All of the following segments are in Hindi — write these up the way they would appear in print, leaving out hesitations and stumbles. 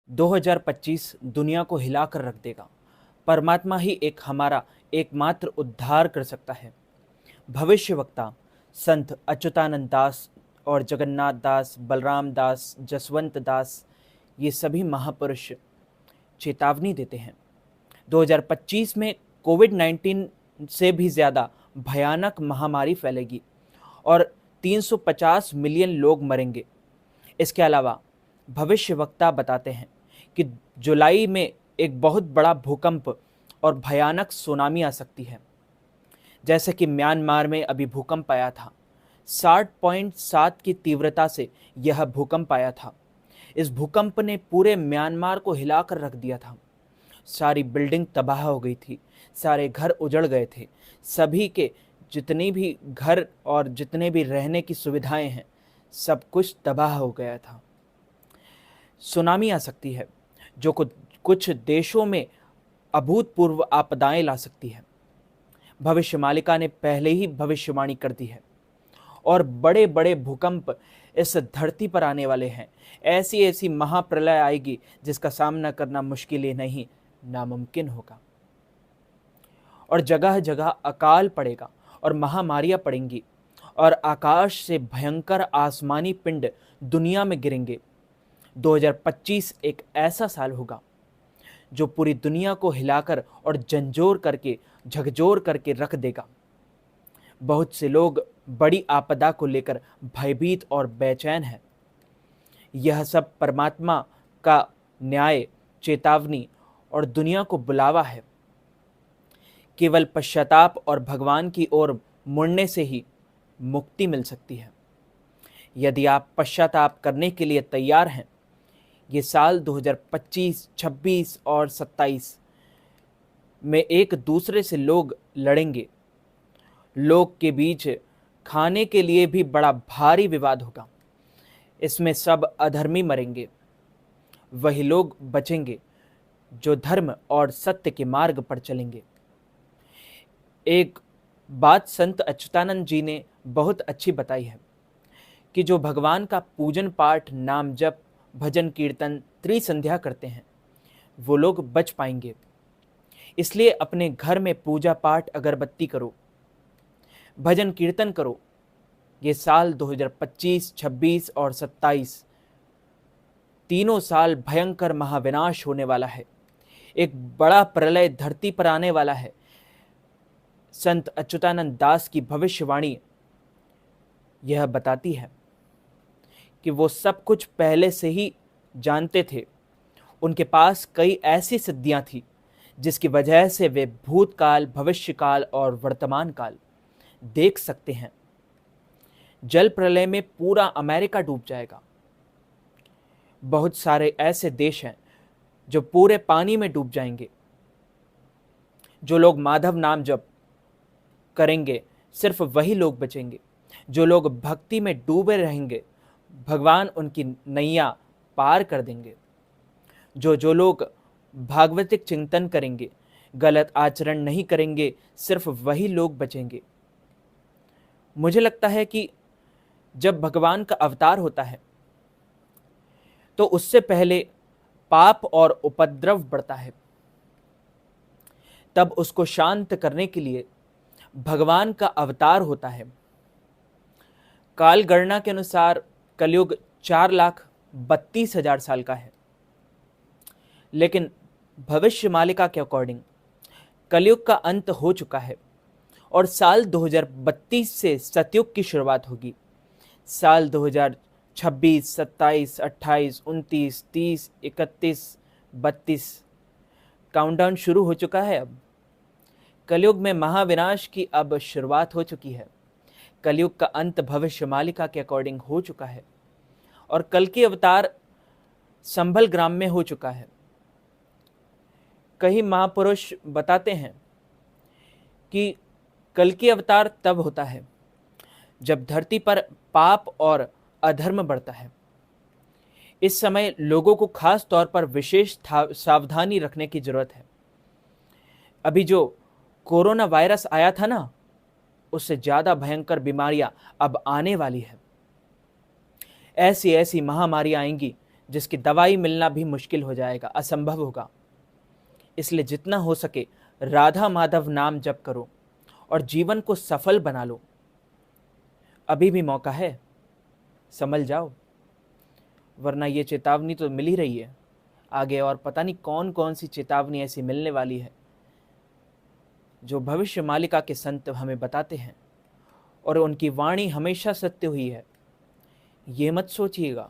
2025 दुनिया को हिलाकर रख देगा। परमात्मा ही एक हमारा एकमात्र उद्धार कर सकता है। भविष्यवक्ता संत अच्युतानंद दास और जगन्नाथ दास, बलराम दास, जसवंत दास, ये सभी महापुरुष चेतावनी देते हैं। 2025 में कोविड-19 से भी ज़्यादा भयानक महामारी फैलेगी और 350 मिलियन लोग मरेंगे। इसके अलावा भविष्यवक्ता बताते हैं कि जुलाई में एक बहुत बड़ा भूकंप और भयानक सुनामी आ सकती है। जैसे कि म्यांमार में अभी भूकंप आया था, 60.7 की तीव्रता से यह भूकंप आया था। इस भूकंप ने पूरे म्यांमार को हिलाकर रख दिया था। सारी बिल्डिंग तबाह हो गई थी, सारे घर उजड़ गए थे, सभी के जितनी भी घर और जितने भी रहने की सुविधाएं हैं, सब कुछ तबाह हो गया था। सुनामी आ सकती है जो कुछ देशों में अभूतपूर्व आपदाएं ला सकती है। भविष्य मालिका ने पहले ही भविष्यवाणी कर दी है और बड़े बड़े भूकंप इस धरती पर आने वाले हैं। ऐसी ऐसी महाप्रलय आएगी जिसका सामना करना मुश्किल ही नहीं, नामुमकिन होगा। और जगह जगह अकाल पड़ेगा और महामारियां पड़ेंगी और आकाश से भयंकर आसमानी पिंड दुनिया में गिरेंगे। 2025 एक ऐसा साल होगा जो पूरी दुनिया को हिलाकर और झकझोर करके रख देगा। बहुत से लोग बड़ी आपदा को लेकर भयभीत और बेचैन हैं। यह सब परमात्मा का न्याय, चेतावनी और दुनिया को बुलावा है। केवल पश्चाताप और भगवान की ओर मुड़ने से ही मुक्ति मिल सकती है। यदि आप पश्चाताप करने के लिए तैयार हैं, ये साल 2025, 26 और 27 में एक दूसरे से लोग लड़ेंगे। लोग के बीच खाने के लिए भी बड़ा भारी विवाद होगा। इसमें सब अधर्मी मरेंगे, वही लोग बचेंगे जो धर्म और सत्य के मार्ग पर चलेंगे। एक बात संत अच्युतानंद जी ने बहुत अच्छी बताई है कि जो भगवान का पूजन पाठ, नाम जप, भजन कीर्तन, त्रिसंध्या करते हैं, वो लोग बच पाएंगे। इसलिए अपने घर में पूजा पाठ, अगरबत्ती करो, भजन कीर्तन करो। ये साल 2025, 26 और 27 तीनों साल भयंकर महाविनाश होने वाला है। एक बड़ा प्रलय धरती पर आने वाला है। संत अच्युतानंद दास की भविष्यवाणी यह बताती है कि वो सब कुछ पहले से ही जानते थे। उनके पास कई ऐसी सिद्धियां थी जिसकी वजह से वे भूतकाल, भविष्यकाल और वर्तमान काल देख सकते हैं। जल प्रलय में पूरा अमेरिका डूब जाएगा। बहुत सारे ऐसे देश हैं जो पूरे पानी में डूब जाएंगे। जो लोग माधव नाम जप करेंगे, सिर्फ वही लोग बचेंगे। जो लोग भक्ति में डूबे रहेंगे, भगवान उनकी नैया पार कर देंगे। जो लोग भागवतिक चिंतन करेंगे, गलत आचरण नहीं करेंगे, सिर्फ वही लोग बचेंगे। मुझे लगता है कि जब भगवान का अवतार होता है तो उससे पहले पाप और उपद्रव बढ़ता है। तब उसको शांत करने के लिए भगवान का अवतार होता है। काल गणना के अनुसार कलयुग 4,32,000 साल का है, लेकिन भविष्य मालिका के अकॉर्डिंग कलयुग का अंत हो चुका है और साल 2032 से सतयुग की शुरुआत होगी। साल 2026, 27, 28, 29, 30, 31, 32 काउंटडाउन शुरू हो चुका है। अब कलयुग में महाविनाश की अब शुरुआत हो चुकी है। कलयुग का अंत भविष्य मालिका के अकॉर्डिंग हो चुका है और कल की अवतार संभल ग्राम में हो चुका है। कई महापुरुष बताते हैं कि कल की अवतार तब होता है जब धरती पर पाप और अधर्म बढ़ता है। इस समय लोगों को खास तौर पर विशेष सावधानी रखने की जरूरत है। अभी जो कोरोना वायरस आया था ना, उससे ज्यादा भयंकर बीमारियां अब आने वाली है। ऐसी ऐसी महामारियां आएंगी जिसकी दवाई मिलना भी मुश्किल हो जाएगा, असंभव होगा। इसलिए जितना हो सके राधा माधव नाम जप करो और जीवन को सफल बना लो। अभी भी मौका है, संभल जाओ, वरना ये चेतावनी तो मिल ही रही है, आगे और पता नहीं कौन कौन सी चेतावनी ऐसी मिलने वाली है जो भविष्य मालिका के संत हमें बताते हैं, और उनकी वाणी हमेशा सत्य हुई है। ये मत सोचिएगा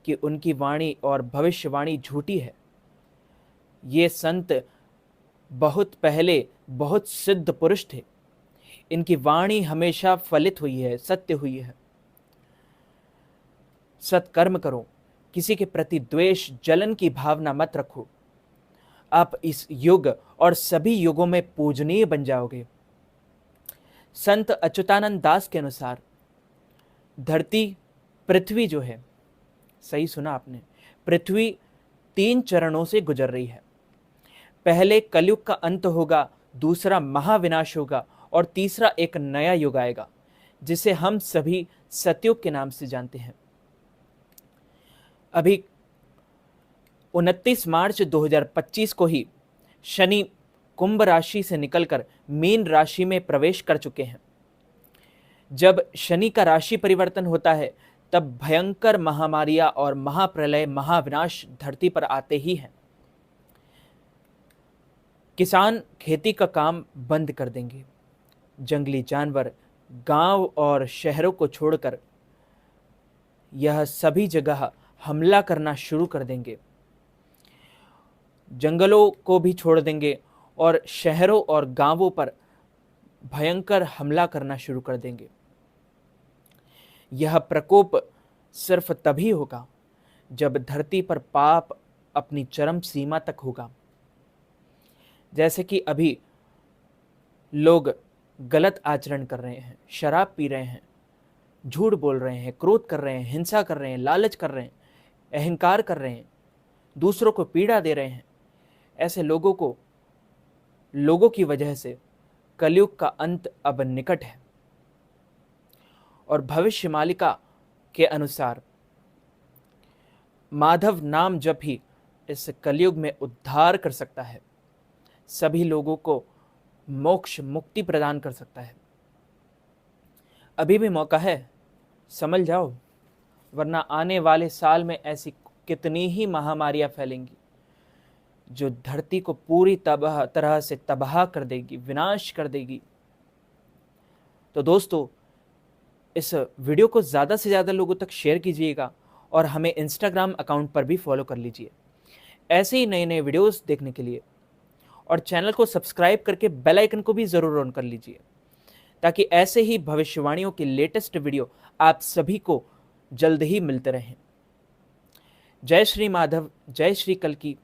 कि उनकी वाणी और भविष्यवाणी झूठी है। ये संत बहुत पहले बहुत सिद्ध पुरुष थे, इनकी वाणी हमेशा फलित हुई है, सत्य हुई है। सत्कर्म करो, किसी के प्रति द्वेष जलन की भावना मत रखो। आप इस युग और सभी युगों में पूजनीय बन जाओगे। संत अच्युतानंद दास के अनुसार धरती, पृथ्वी जो है, सही सुना आपने, पृथ्वी 3 चरणों से गुजर रही है। पहले कलयुग का अंत होगा, दूसरा महाविनाश होगा और तीसरा एक नया युग आएगा जिसे हम सभी सतयुग के नाम से जानते हैं। अभी 29 मार्च 2025 को ही शनि कुंभ राशि से निकलकर मीन राशि में प्रवेश कर चुके हैं। जब शनि का राशि परिवर्तन होता है तब भयंकर महामारियां और महाप्रलय, महाविनाश धरती पर आते ही हैं। किसान खेती का काम बंद कर देंगे, जंगली जानवर गांव और शहरों को छोड़कर यह सभी जगह हमला करना शुरू कर देंगे, जंगलों को भी छोड़ देंगे और शहरों और गांवों पर भयंकर हमला करना शुरू कर देंगे। यह प्रकोप सिर्फ तभी होगा जब धरती पर पाप अपनी चरम सीमा तक होगा। जैसे कि अभी लोग गलत आचरण कर रहे हैं, शराब पी रहे हैं, झूठ बोल रहे हैं, क्रोध कर रहे हैं, हिंसा कर रहे हैं, लालच कर रहे हैं, अहंकार कर रहे हैं, दूसरों को पीड़ा दे रहे हैं। ऐसे लोगों की वजह से कलयुग का अंत अब निकट है। और भविष्य मालिका के अनुसार माधव नाम जप ही इस कलयुग में उद्धार कर सकता है, सभी लोगों को मोक्ष मुक्ति प्रदान कर सकता है। अभी भी मौका है, संभल जाओ, वरना आने वाले साल में ऐसी कितनी ही महामारियां फैलेंगी जो धरती को पूरी तरह से तबाह कर देगी, विनाश कर देगी। तो दोस्तों, इस वीडियो को ज़्यादा से ज़्यादा लोगों तक शेयर कीजिएगा और हमें इंस्टाग्राम अकाउंट पर भी फॉलो कर लीजिए ऐसे ही नए नए वीडियोस देखने के लिए। और चैनल को सब्सक्राइब करके बेल आइकन को भी ज़रूर ऑन कर लीजिए ताकि ऐसे ही भविष्यवाणियों के लेटेस्ट वीडियो आप सभी को जल्द ही मिलते रहें। जय श्री माधव, जय श्री कल्की।